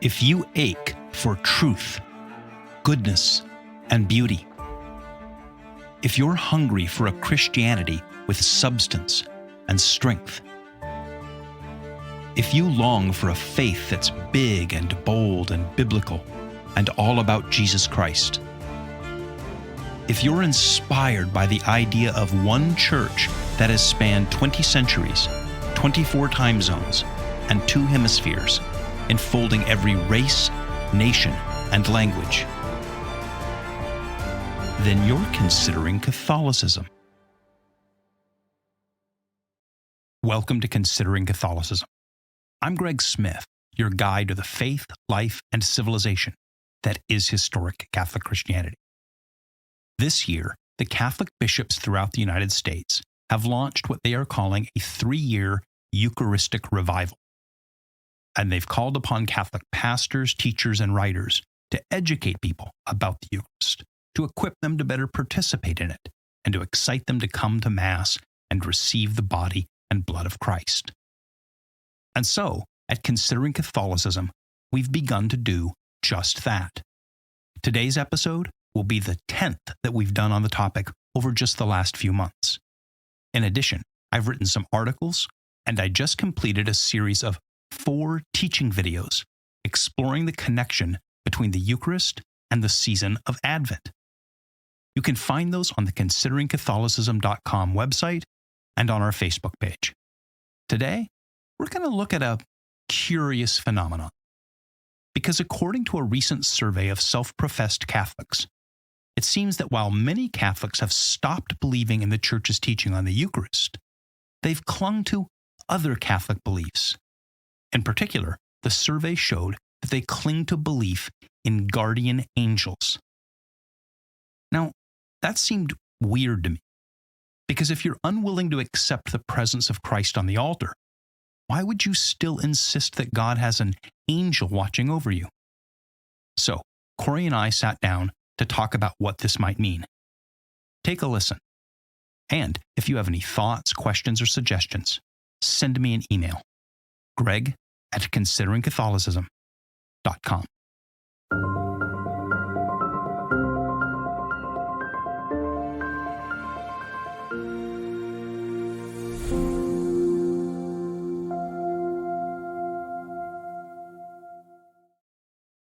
If you ache for truth, goodness, and beauty, if you're hungry for a Christianity with substance and strength, if you long for a faith that's big and bold and biblical and all about Jesus Christ, if you're inspired by the idea of one church that has spanned 20 centuries, 24 time zones, and 2 hemispheres, enfolding every race, nation, and language, then you're considering Catholicism. Welcome to Considering Catholicism. I'm Greg Smith, your guide to the faith, life, and civilization that is historic Catholic Christianity. This year, the Catholic bishops throughout the United States have launched what they are calling a 3-year Eucharistic revival. And they've called upon Catholic pastors, teachers, and writers to educate people about the Eucharist, to equip them to better participate in it, and to excite them to come to Mass and receive the body and blood of Christ. And so, at Considering Catholicism, we've begun to do just that. Today's episode will be the 10th that we've done on the topic over just the last few months. In addition, I've written some articles, and I just completed a series of 4 teaching videos exploring the connection between the Eucharist and the season of Advent. You can find those on the consideringcatholicism.com website and on our Facebook page. Today, we're going to look at a curious phenomenon. Because according to a recent survey of self-professed Catholics, it seems that while many Catholics have stopped believing in the Church's teaching on the Eucharist, they've clung to other Catholic beliefs. In particular, the survey showed that they cling to belief in guardian angels. Now, that seemed weird to me, because if you're unwilling to accept the presence of Christ on the altar, why would you still insist that God has an angel watching over you? So, Corey and I sat down to talk about what this might mean. Take a listen. And if you have any thoughts, questions, or suggestions, send me an email. greg@consideringcatholicism.com.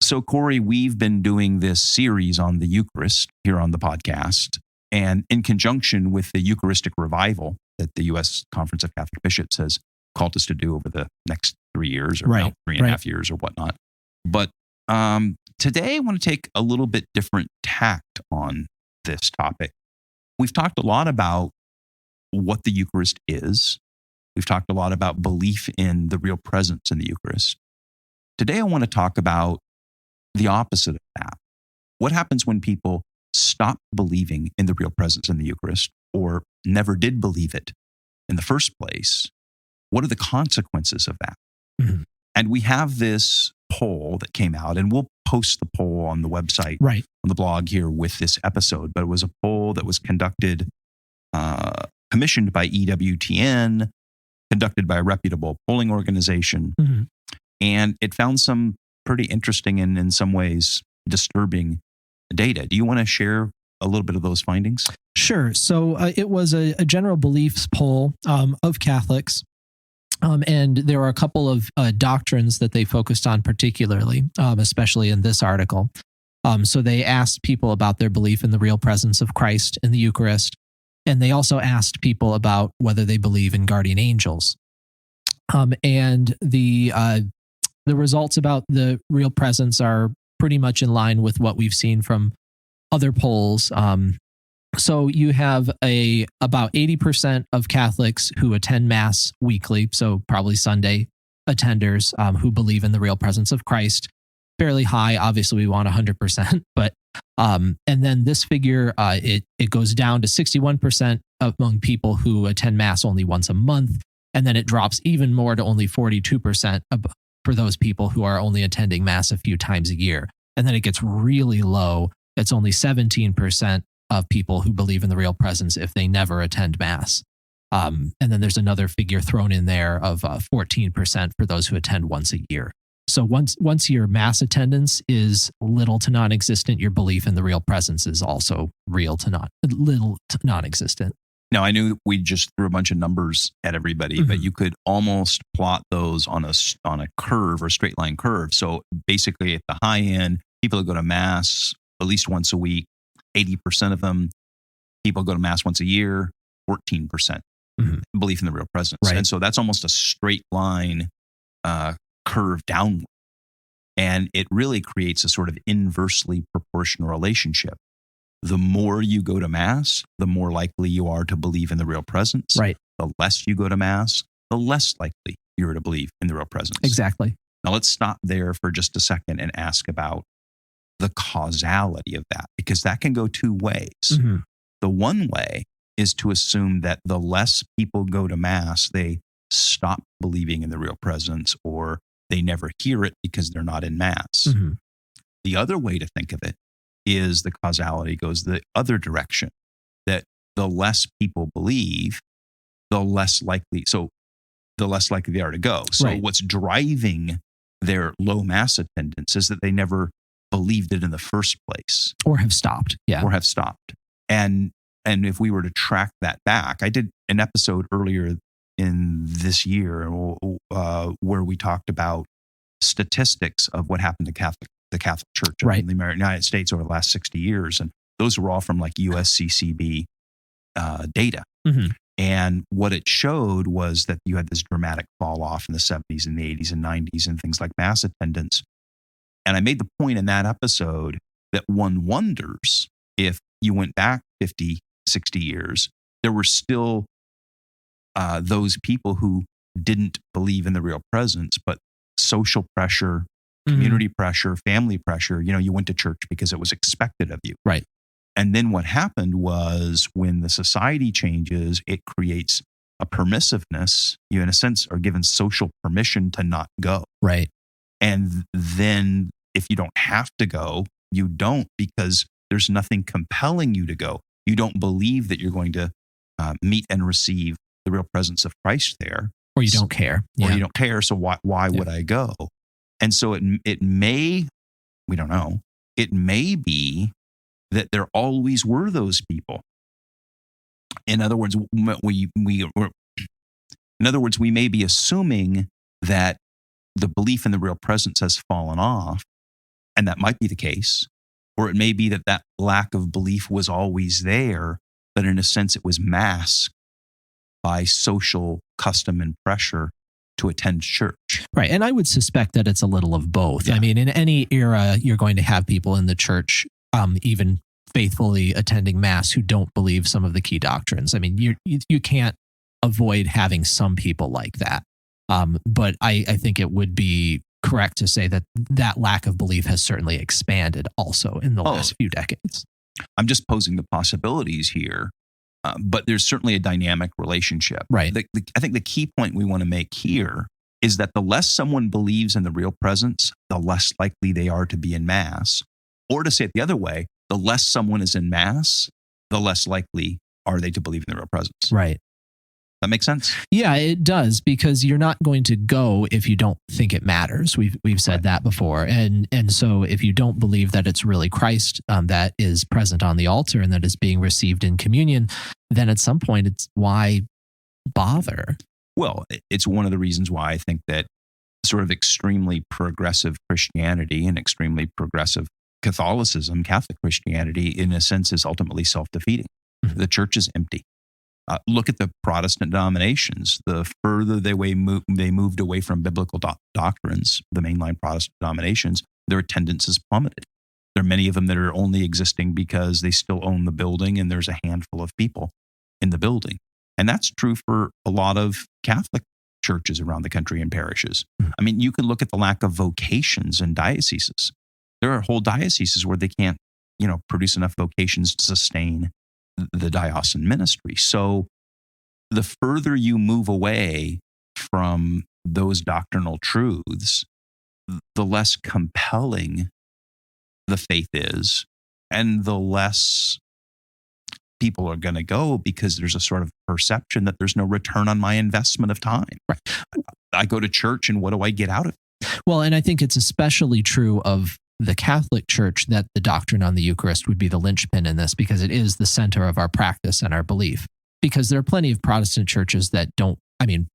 So, Corey, we've been doing this series on the Eucharist here on the podcast, and in conjunction with the Eucharistic revival that the U.S. Conference of Catholic Bishops has called us to do over the next 3 years or now 3.5 years or whatnot. But today I want to take a little bit different tact on this topic. We've talked a lot about what the Eucharist is. We've talked a lot about belief in the real presence in the Eucharist. Today I want to talk about the opposite of that. What happens when people stop believing in the real presence in the Eucharist or never did believe it in the first place? What are the consequences of that? Mm-hmm. And we have this poll that came out, and we'll post the poll on the website, on the blog here with this episode. But it was a poll that was conducted, commissioned by EWTN, conducted by a reputable polling organization. Mm-hmm. And it found some pretty interesting and in some ways disturbing data. Do you want to share a little bit of those findings? Sure. So it was a general beliefs poll of Catholics. And there were a couple of doctrines that they focused on particularly, especially in this article. So they asked people about their belief in the real presence of Christ in the Eucharist. And they also asked people about whether they believe in guardian angels. And the results about the real presence are pretty much in line with what we've seen from other polls. So you have about 80% of Catholics who attend Mass weekly, so probably Sunday attenders who believe in the real presence of Christ. Fairly high. Obviously, we want 100%, but and then this figure it goes down to 61% among people who attend Mass only once a month, and then it drops even more to only 42% for those people who are only attending Mass a few times a year. And then it gets really low. It's only 17% of people who believe in the real presence if they never attend Mass. And then there's another figure thrown in there of 14% for those who attend once a year. So once your mass attendance is little to non-existent, your belief in the real presence is also little to non-existent. Now, I knew we just threw a bunch of numbers at everybody, but you could almost plot those on a curve or straight line curve. So basically at the high end, people that go to mass at least once a week, 80% of them, people go to mass once a year, 14% belief in the real presence. Right. And so that's almost a straight line curve downward. And it really creates a sort of inversely proportional relationship. The more you go to mass, the more likely you are to believe in the real presence. Right. The less you go to mass, the less likely you're to believe in the real presence. Exactly. Now let's stop there for just a second and ask about the causality of that, because that can go two ways. The one way is to assume that the less people go to mass, they stop believing in the real presence, or they never hear it because they're not in mass. The other way to think of it is the causality goes the other direction, that the less people believe, the less likely they are to go. So what's driving their low mass attendance is that they never believed it in the first place. Or have stopped. Yeah. Or have stopped. And if we were to track that back, I did an episode earlier in this year where we talked about statistics of what happened to the Catholic Church in the United States over the last 60 years. And those were all from like USCCB data. And what it showed was that you had this dramatic fall off in the 70s and the 80s and 90s and things like mass attendance. And I made the point in that episode that one wonders if you went back 50, 60 years, there were still those people who didn't believe in the real presence, but social pressure, community pressure, family pressure, you went to church because it was expected of you. Right. And then what happened was when the society changes, it creates a permissiveness. You, in a sense, are given social permission to not go. Right. And then if you don't have to go, you don't, because there's nothing compelling you to go. You don't believe that you're going to meet and receive the real presence of Christ there. Or you don't care. Or you don't care. So why would I go? And so it may, we don't know, it may be that there always were those people. In other words, we may be assuming that the belief in the real presence has fallen off, and that might be the case. Or it may be that lack of belief was always there, but in a sense it was masked by social custom and pressure to attend church. Right. And I would suspect that it's a little of both. I mean, in any era, you're going to have people in the church, even faithfully attending mass, who don't believe some of the key doctrines. I mean, you can't avoid having some people like that. But I think it would be correct to say that lack of belief has certainly expanded also in the last few decades. I'm just posing the possibilities here, but there's certainly a dynamic relationship. Right. I think the key point we want to make here is that the less someone believes in the real presence, the less likely they are to be in mass. Or to say it the other way, the less someone is in mass, the less likely are they to believe in the real presence. Right. That makes sense? Yeah, it does, because you're not going to go if you don't think it matters. We've said that before. And so if you don't believe that it's really Christ that is present on the altar and that is being received in communion, then at some point it's why bother? Well, it's one of the reasons why I think that sort of extremely progressive Christianity and extremely progressive Catholicism, Catholic Christianity, in a sense, is ultimately self-defeating. The church is empty. Look at the Protestant denominations. The further they moved away from biblical doctrines, the mainline Protestant denominations, their attendance has plummeted. There are many of them that are only existing because they still own the building and there's a handful of people in the building. And that's true for a lot of Catholic churches around the country and parishes. I mean, you can look at the lack of vocations in dioceses. There are whole dioceses where they can't, produce enough vocations to sustain the diocesan ministry. So the further you move away from those doctrinal truths, the less compelling the faith is, and the less people are going to go, because there's a sort of perception that there's no return on my investment of time. Right. I go to church, and what do I get out of it? Well, and I think it's especially true of the Catholic Church that the doctrine on the Eucharist would be the linchpin in this, because it is the center of our practice and our belief. Because there are plenty of Protestant churches that don't,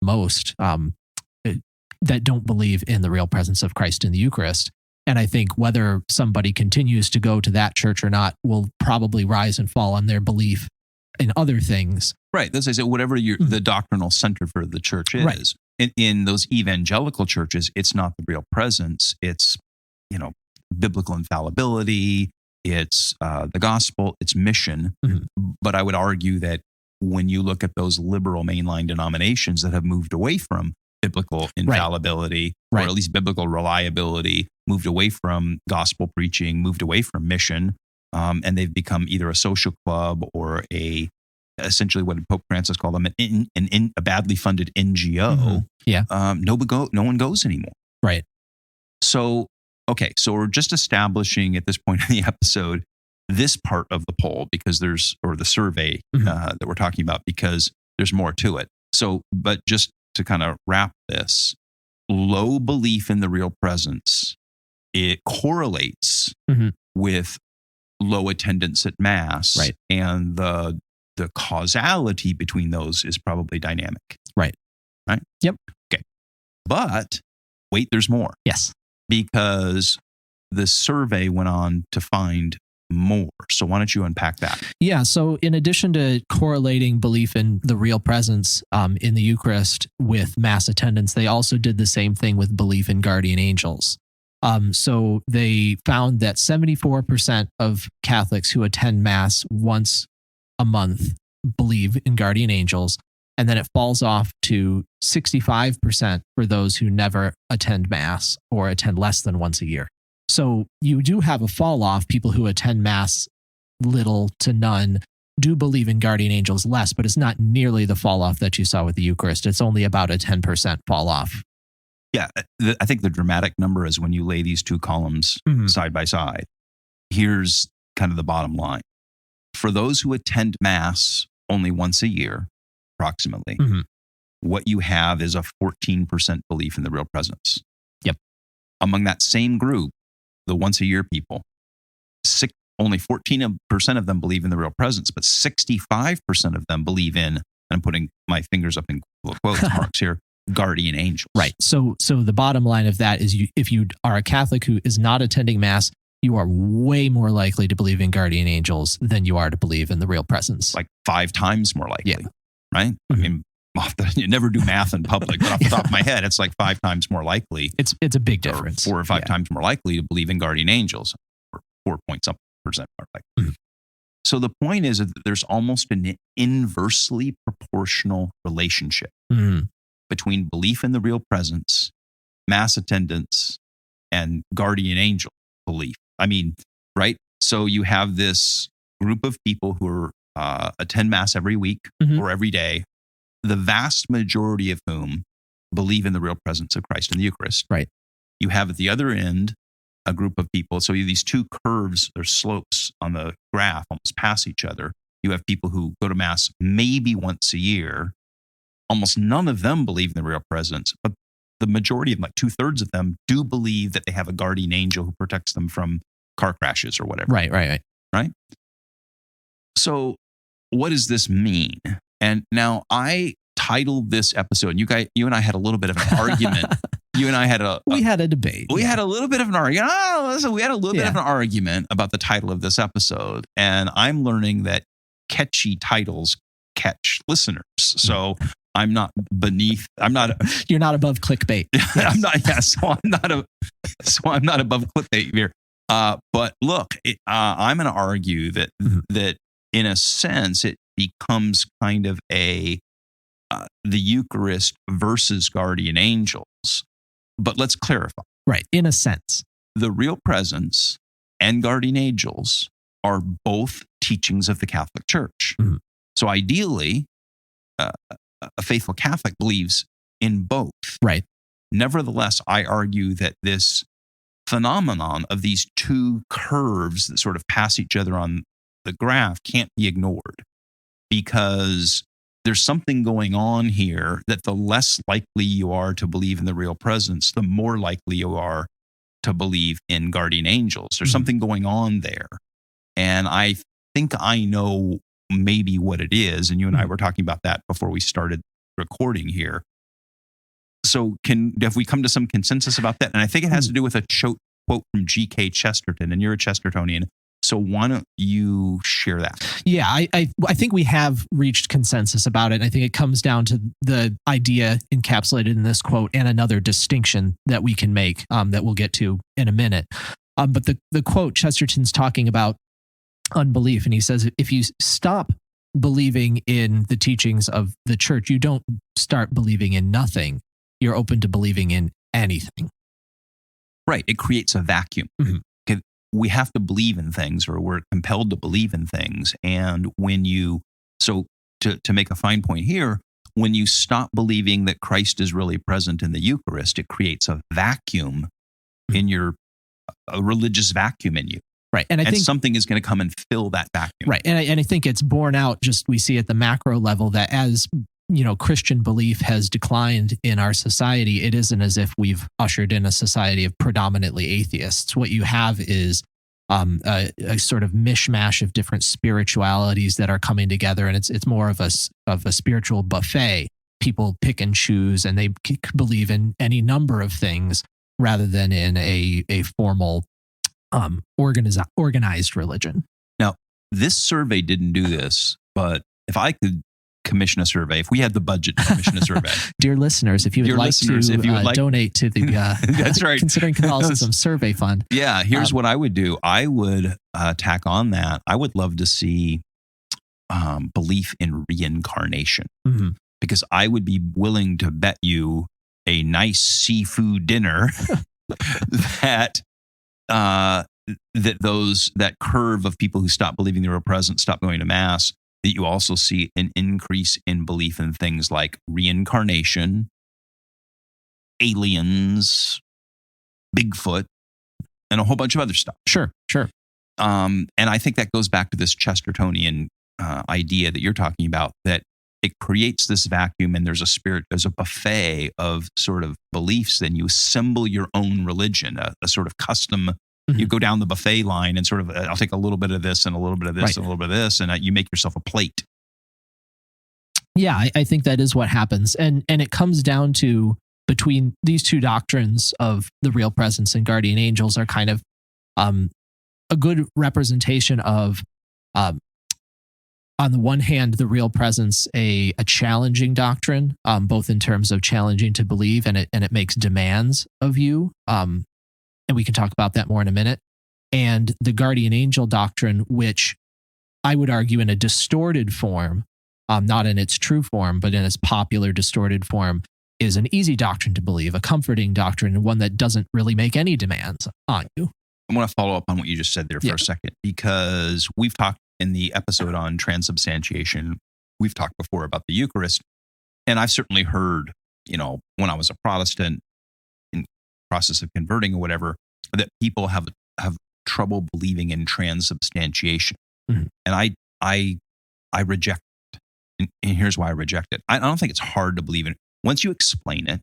most, that don't believe in the real presence of Christ in the Eucharist. And I think whether somebody continues to go to that church or not will probably rise and fall on their belief in other things. Right. As I said, whatever the doctrinal center for the church is. Right. In those evangelical churches, it's not the real presence. It's, biblical infallibility. It's the gospel. It's mission. Mm-hmm. But I would argue that when you look at those liberal mainline denominations that have moved away from biblical infallibility, or at least biblical reliability, moved away from gospel preaching, moved away from mission, and they've become either a social club or essentially what Pope Francis called them, a badly funded NGO. Mm-hmm. Yeah. No one goes anymore. Right. So we're just establishing at this point in the episode this part of the poll or the survey that we're talking about, because there's more to it. So, but just to kind of wrap this, low belief in the real presence, it correlates with low attendance at Mass, right? And the causality between those is probably dynamic, right? Yep. Okay, but wait, there's more. Yes, because the survey went on to find more. So why don't you unpack that? Yeah. So in addition to correlating belief in the real presence in the Eucharist with Mass attendance, they also did the same thing with belief in guardian angels. So they found that 74% of Catholics who attend Mass once a month believe in guardian angels, and then it falls off to 65% for those who never attend Mass or attend less than once a year. So you do have a fall off. People who attend Mass little to none do believe in guardian angels less, but it's not nearly the fall off that you saw with the Eucharist. It's only about a 10% fall off. Yeah, I think the dramatic number is when you lay these two columns side by side. Here's kind of the bottom line. For those who attend Mass only once a year, approximately, what you have is a 14% belief in the real presence. Yep. Among that same group, the once a year people, only 14% of them believe in the real presence, but 65% of them believe in, and I'm putting my fingers up in quotes marks here, guardian angels. Right. So the bottom line of that is if you are a Catholic who is not attending Mass, you are way more likely to believe in guardian angels than you are to believe in the real presence. Like 5 times more likely, right? I mean, you never do math in public, but off the top of my head, it's like 5 times more likely. It's a big difference. 4 or 5 times more likely to believe in guardian angels, or 4-point-something% more likely. So the point is that there's almost an inversely proportional relationship between belief in the real presence, Mass attendance, and guardian angel belief. I mean, right? So you have this group of people who attend Mass every week or every day, the vast majority of whom believe in the real presence of Christ in the Eucharist. Right. You have at the other end a group of people. So you have these two curves or slopes on the graph almost pass each other. You have people who go to Mass maybe once a year. Almost none of them believe in the real presence, but the majority of them, like 2/3 of them, do believe that they have a guardian angel who protects them from car crashes or whatever. Right. So what does this mean? And now I titled this episode, you and I had a little bit of an argument. We had a debate. We had a little bit of an argument. We had a little bit of an argument about the title of this episode. And I'm learning that catchy titles catch listeners. So you're not above clickbait. Yes. I'm not above clickbait here. But look, I'm going to argue that in a sense, it becomes kind of the Eucharist versus guardian angels. But let's clarify. Right. In a sense, the real presence and guardian angels are both teachings of the Catholic Church. So ideally, a faithful Catholic believes in both. Right. Nevertheless, I argue that this phenomenon of these two curves that sort of pass each other on the graph can't be ignored, because there's something going on here that the less likely you are to believe in the real presence, the more likely you are to believe in guardian angels. There's something going on there. And I think I know maybe what it is. And you and I were talking about that before we started recording here. So have we come to some consensus about that? And I think it has to do with a quote from G.K. Chesterton, and you're a Chestertonian. So why don't you share that? Yeah, I think we have reached consensus about it. I think it comes down to the idea encapsulated in this quote and another distinction that we can make that we'll get to in a minute. But the quote, Chesterton's talking about unbelief, and he says, if you stop believing in the teachings of the church, you don't start believing in nothing. You're open to believing in anything. Right. It creates a vacuum. Mm-hmm. We have to believe in things, or we're compelled to believe in things. And to make a fine point here, when you stop believing that Christ is really present in the Eucharist, it creates a vacuum in a religious vacuum in you. Right. And I think something is going to come and fill that vacuum. Right. And I think it's borne out, we see at the macro level that as Christian belief has declined in our society, it isn't as if we've ushered in a society of predominantly atheists. What you have is a sort of mishmash of different spiritualities that are coming together, and it's more of a spiritual buffet. People pick and choose, and they believe in any number of things rather than in a formal organized religion. Now, this survey didn't do this, but if I could commission a survey, if we had the budget to commission a survey. Dear listeners, if you would like to donate to the that's right. Considering Catholicism Survey Fund. Yeah, here's what I would do. I would tack on that. I would love to see belief in reincarnation, because I would be willing to bet you a nice seafood dinner that that curve of people who stop believing they were present, stop going to Mass, that you also see an increase in belief in things like reincarnation, aliens, Bigfoot, and a whole bunch of other stuff. Sure. And I think that goes back to this Chestertonian idea that you're talking about, that it creates this vacuum, and there's a buffet of sort of beliefs. Then you assemble your own religion, a sort of custom. You go down the buffet line and sort of, I'll take a little bit of this and a little bit of this and a little bit of this, and you make yourself a plate. Yeah, I think that is what happens. And it comes down to, between these two doctrines of the real presence and guardian angels are kind of a good representation of, on the one hand, the real presence, a challenging doctrine, both in terms of challenging to believe, and it makes demands of you. And we can talk about that more in a minute. And the guardian angel doctrine, which I would argue in a distorted form, not in its true form, but in its popular distorted form, is an easy doctrine to believe, a comforting doctrine, and one that doesn't really make any demands on you. I want to follow up on what you just said there for a second, because we've talked in the episode on transubstantiation, we've talked before about the Eucharist, and I've certainly heard, when I was a Protestant, process of converting or whatever, that people have trouble believing in transubstantiation. And I reject it. And here's why I reject it. I don't think it's hard to believe in. Once you explain it,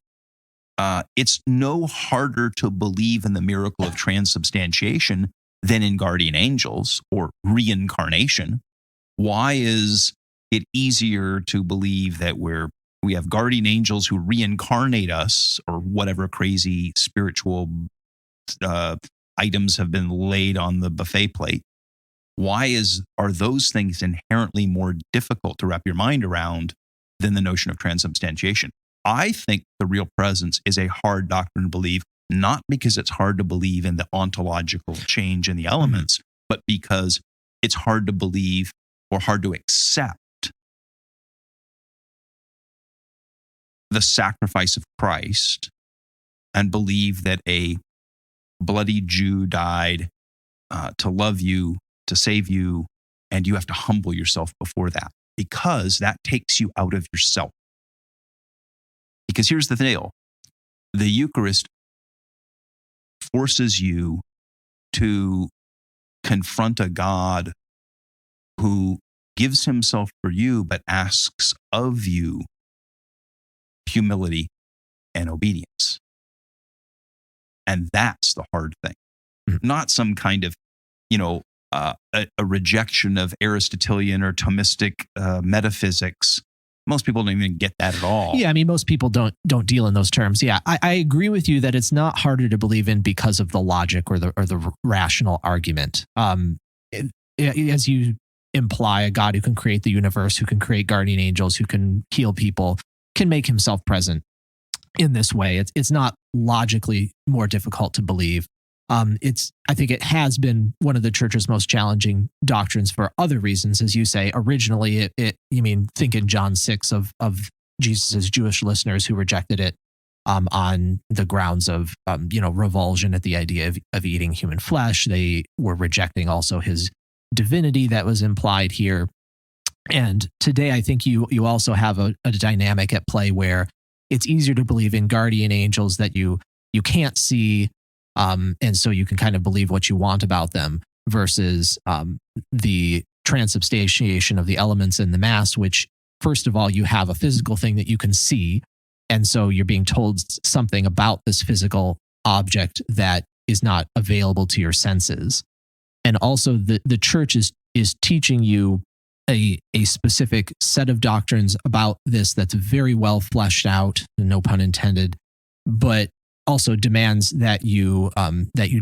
it's no harder to believe in the miracle of transubstantiation than in guardian angels or reincarnation. Why is it easier to believe that we have guardian angels who reincarnate us, or whatever crazy spiritual items have been laid on the buffet plate? Why are those things inherently more difficult to wrap your mind around than the notion of transubstantiation? I think the real presence is a hard doctrine to believe, not because it's hard to believe in the ontological change in the elements, but because it's hard to believe or hard to accept the sacrifice of Christ and believe that a bloody Jew died to love you, to save you, and you have to humble yourself before that, because that takes you out of yourself. Because here's the deal. The Eucharist forces you to confront a God who gives himself for you, but asks of you humility and obedience. And that's the hard thing. Not some kind of, a rejection of Aristotelian or Thomistic metaphysics. Most people don't even get that at all. Yeah, I mean, most people don't deal in those terms. Yeah, I agree with you that it's not harder to believe in because of the logic or the rational argument. As you imply, a God who can create the universe, who can create guardian angels, who can heal people, can make himself present in this way. It's not logically more difficult to believe. I think it has been one of the church's most challenging doctrines for other reasons. As you say, originally, think in John 6 of Jesus's Jewish listeners who rejected it on the grounds of, revulsion at the idea of eating human flesh. They were rejecting also his divinity that was implied here. And today, I think you also have a dynamic at play where it's easier to believe in guardian angels that you can't see, and so you can kind of believe what you want about them, versus the transubstantiation of the elements in the Mass, which, first of all, you have a physical thing that you can see, and so you're being told something about this physical object that is not available to your senses. And also the church is teaching you a specific set of doctrines about this that's very well fleshed out, no pun intended, but also demands that you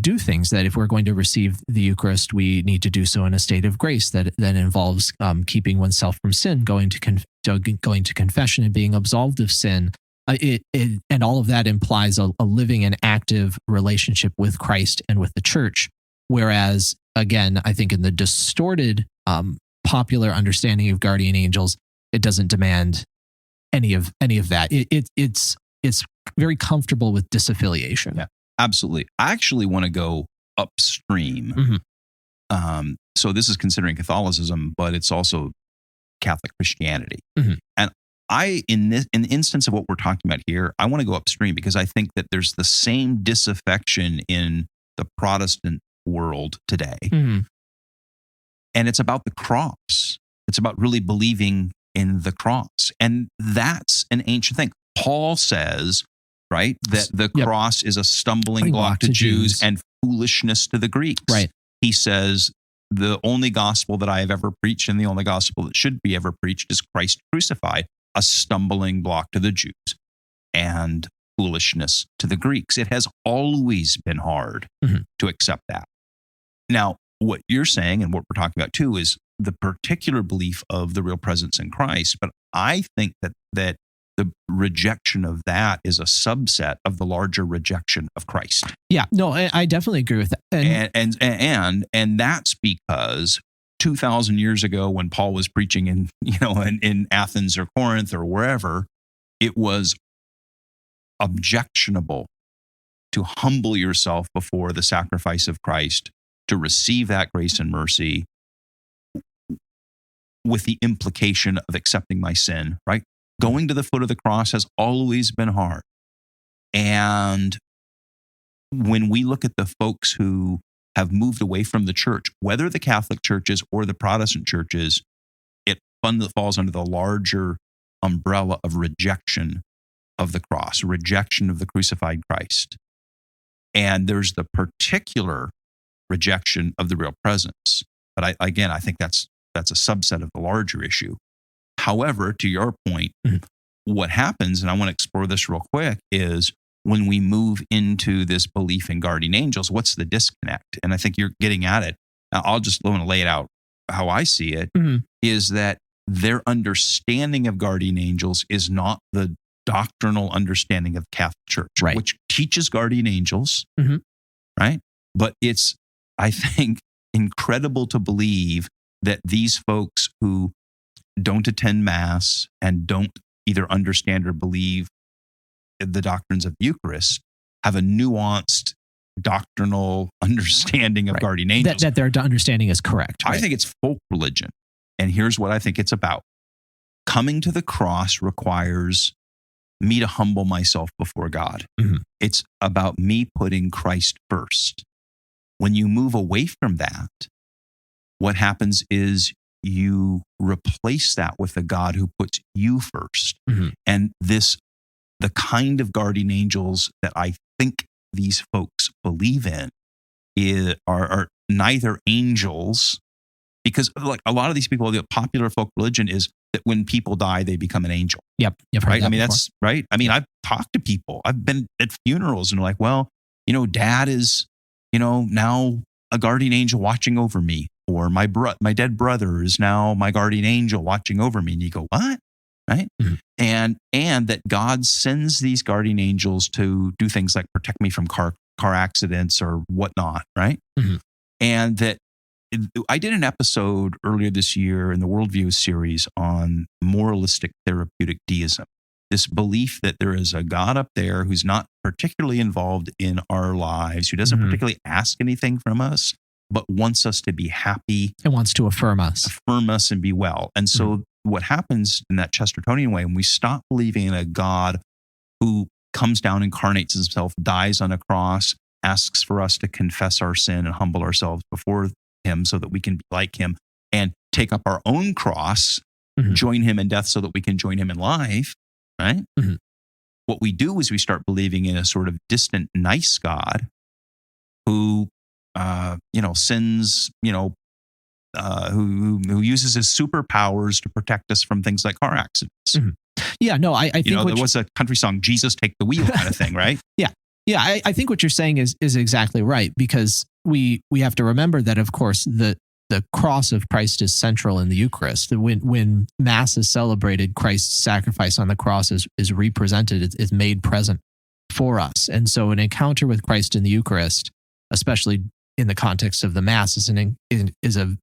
do things that, if we're going to receive the Eucharist, we need to do so in a state of grace that involves keeping oneself from sin, going to confession and being absolved of sin. And all of that implies a living and active relationship with Christ and with the church. Whereas, again, I think in the distorted popular understanding of guardian angels, it doesn't demand any of that. It's very comfortable with disaffiliation. Yeah, absolutely. I actually want to go upstream. Mm-hmm. So this is considering Catholicism, but it's also Catholic Christianity. Mm-hmm. And in the instance of what we're talking about here, I want to go upstream because I think that there's the same disaffection in the Protestant world today. Mm-hmm. And it's about the cross. It's about really believing in the cross. And that's an ancient thing. Paul says, right, that the cross is a stumbling block to Jews and foolishness to the Greeks. Right. He says, the only gospel that I have ever preached and the only gospel that should be ever preached is Christ crucified, a stumbling block to the Jews and foolishness to the Greeks. It has always been hard to accept that. Now, what you're saying and what we're talking about too is the particular belief of the real presence in Christ. But I think that the rejection of that is a subset of the larger rejection of Christ. Yeah, no, I definitely agree with that. And that's because 2,000 years ago, when Paul was preaching in Athens or Corinth or wherever, it was objectionable to humble yourself before the sacrifice of Christ, to receive that grace and mercy with the implication of accepting my sin, right? Going to the foot of the cross has always been hard. And when we look at the folks who have moved away from the church, whether the Catholic churches or the Protestant churches, it falls under the larger umbrella of rejection of the cross, rejection of the crucified Christ. And there's the particular rejection of the real presence. But I think that's a subset of the larger issue. However, to your point, what happens, and I want to explore this real quick, is when we move into this belief in guardian angels, what's the disconnect? And I think you're getting at it. I'll just want to lay it out how I see it, is that their understanding of guardian angels is not the doctrinal understanding of the Catholic Church, right, which teaches guardian angels, right? But it's, I think, incredible to believe that these folks who don't attend Mass and don't either understand or believe the doctrines of the Eucharist have a nuanced doctrinal understanding of guardian angels. That their understanding is correct. Right? I think it's folk religion. And here's what I think it's about. Coming to the cross requires me to humble myself before God. It's about me putting Christ first. When you move away from that, what happens is you replace that with a God who puts you first. Mm-hmm. And the kind of guardian angels that I think these folks believe in are neither angels, because like a lot of these people, the popular folk religion is that when people die, they become an angel. Yep. You've heard Right. that I mean, before. that's right. I mean, I've talked to people. I've been at funerals and like, well, dad is, now a guardian angel watching over me, or my dead brother is now my guardian angel watching over me. And you go, what? Right. Mm-hmm. And that God sends these guardian angels to do things like protect me from car accidents or whatnot. Right. Mm-hmm. And that I did an episode earlier this year in the Worldview series on moralistic therapeutic deism. This belief that there is a God up there who's not particularly involved in our lives, who doesn't Mm-hmm. particularly ask anything from us, but wants us to be happy, It wants to affirm us. and be well. And so what happens in that Chestertonian way, when we stop believing in a God who comes down, incarnates himself, dies on a cross, asks for us to confess our sin and humble ourselves before him so that we can be like him, and take up our own cross, Mm-hmm. join him in death so that we can join him in life, right? Mm-hmm. What we do is we start believing in a sort of distant, nice God who, sins, who uses his superpowers to protect us from things like car accidents. Mm-hmm. Yeah, no, I think there was a country song, Jesus Take the Wheel kind of thing, right? Yeah, I think what you're saying is exactly right, because we have to remember that, of course, the cross of Christ is central in the Eucharist. When Mass is celebrated, Christ's sacrifice on the cross is represented, is made present for us. And so an encounter with Christ in the Eucharist, especially in the context of the Mass, is a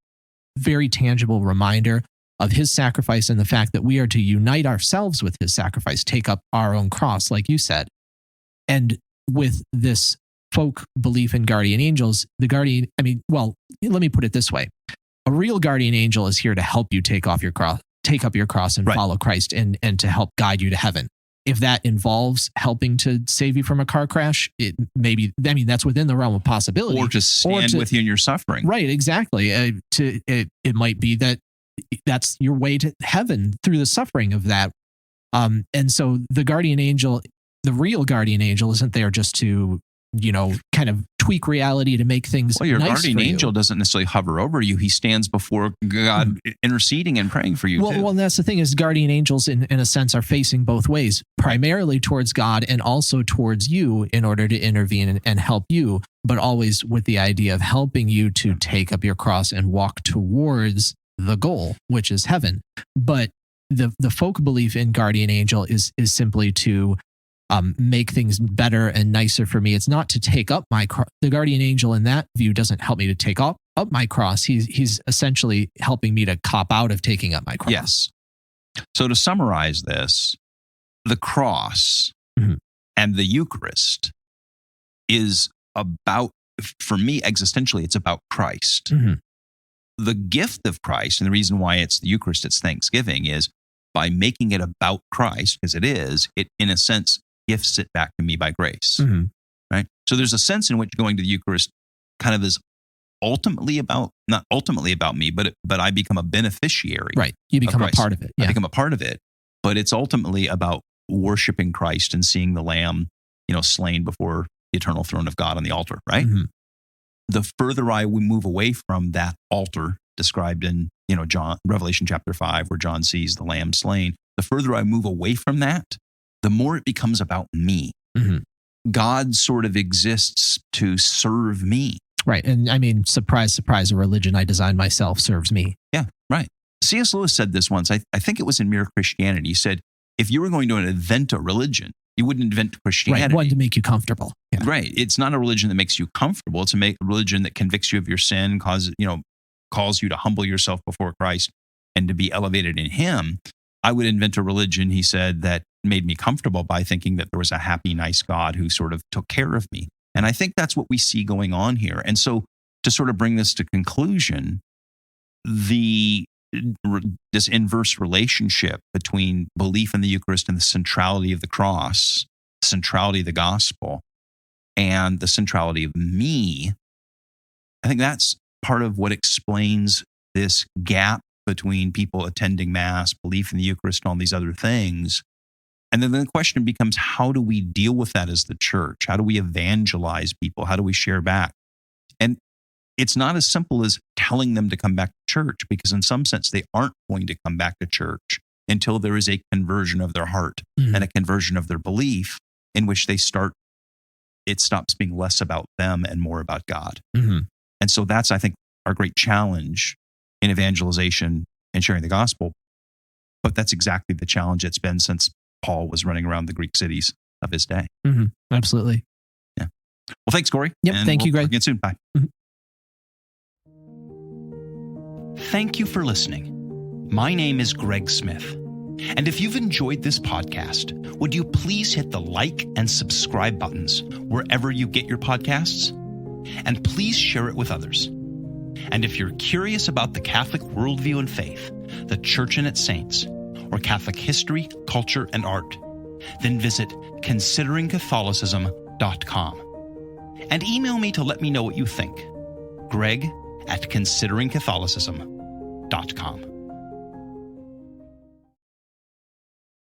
very tangible reminder of his sacrifice and the fact that we are to unite ourselves with his sacrifice, take up our own cross, like you said. And with this folk belief in guardian angels, let me put it this way. A real guardian angel is here to help you take up your cross and Right. follow Christ and to help guide you to heaven. If that involves helping to save you from a car crash, that's within the realm of possibility. Or to stand with you in your suffering. Right, exactly. It might be that's your way to heaven through the suffering of that. And so the guardian angel, the real guardian angel, isn't there just to, kind of tweak reality to make things Well, your nice guardian for you. angel doesn't necessarily hover over you. He stands before God interceding and praying for you too. Well, that's the thing, is guardian angels in a sense are facing both ways, primarily towards God and also towards you in order to intervene and help you, but always with the idea of helping you to take up your cross and walk towards the goal, which is heaven. But the folk belief in guardian angel is simply to make things better and nicer for me. It's not to take up my cross. The guardian angel in that view doesn't help me to take up my cross. He's essentially helping me to cop out of taking up my cross. Yes. So to summarize this, the cross Mhm. and the Eucharist is about, for me, existentially, it's about Christ. Mhm. The gift of Christ, and the reason why it's the Eucharist, it's Thanksgiving, is by making it about Christ, because it in a sense gifts it back to me by grace. Mhm. Right? So there's a sense in which going to the Eucharist kind of is not ultimately about me, but I become a beneficiary. Right. You become a Christ. part of it. I Yeah. become a part of it, but it's ultimately about worshiping Christ and seeing the Lamb, slain before the eternal throne of God on the altar, right? Mhm. The further we move away from that altar described in, Revelation chapter 5, where John sees the Lamb slain, the further I move away from that, the more it becomes about me. Mhm. God sort of exists to serve me. Right. And I mean, surprise, surprise, a religion I designed myself serves me. Yeah, right. C.S. Lewis said this once. I think it was in Mere Christianity. He said, if you were going to invent a religion, you wouldn't invent Christianity. Right. One to make you comfortable. Yeah. Right. It's not a religion that makes you comfortable. It's a religion that convicts you of your sin, calls you to humble yourself before Christ and to be elevated in him. I would invent a religion, he said, that made me comfortable by thinking that there was a happy, nice God who sort of took care of me. And I think that's what we see going on here. And so to sort of bring this to conclusion, this inverse relationship between belief in the Eucharist and the centrality of the cross, the centrality of the gospel, and the centrality of me, I think that's part of what explains this gap between people attending Mass, belief in the Eucharist, and all these other things. And then the question becomes, how do we deal with that as the church? How do we evangelize people? How do we share back? And it's not as simple as telling them to come back to church, because in some sense, they aren't going to come back to church until there is a conversion of their heart and a conversion of their belief, in which it stops being less about them and more about God. And so that's, I think, our great challenge in evangelization and sharing the gospel. But that's exactly the challenge it's been since Paul was running around the Greek cities of his day. Absolutely. Yeah. Well, thanks, Corey. Yep. Thank you, Greg. Talk again soon. Bye. Thank you for listening. My name is Greg Smith. And if you've enjoyed this podcast, would you please hit the like and subscribe buttons wherever you get your podcasts? And please share it with others. And if you're curious about the Catholic worldview and faith, the Church and its saints, or Catholic history, culture, and art, then visit consideringcatholicism.com. And email me to let me know what you think. Greg@consideringcatholicism.com.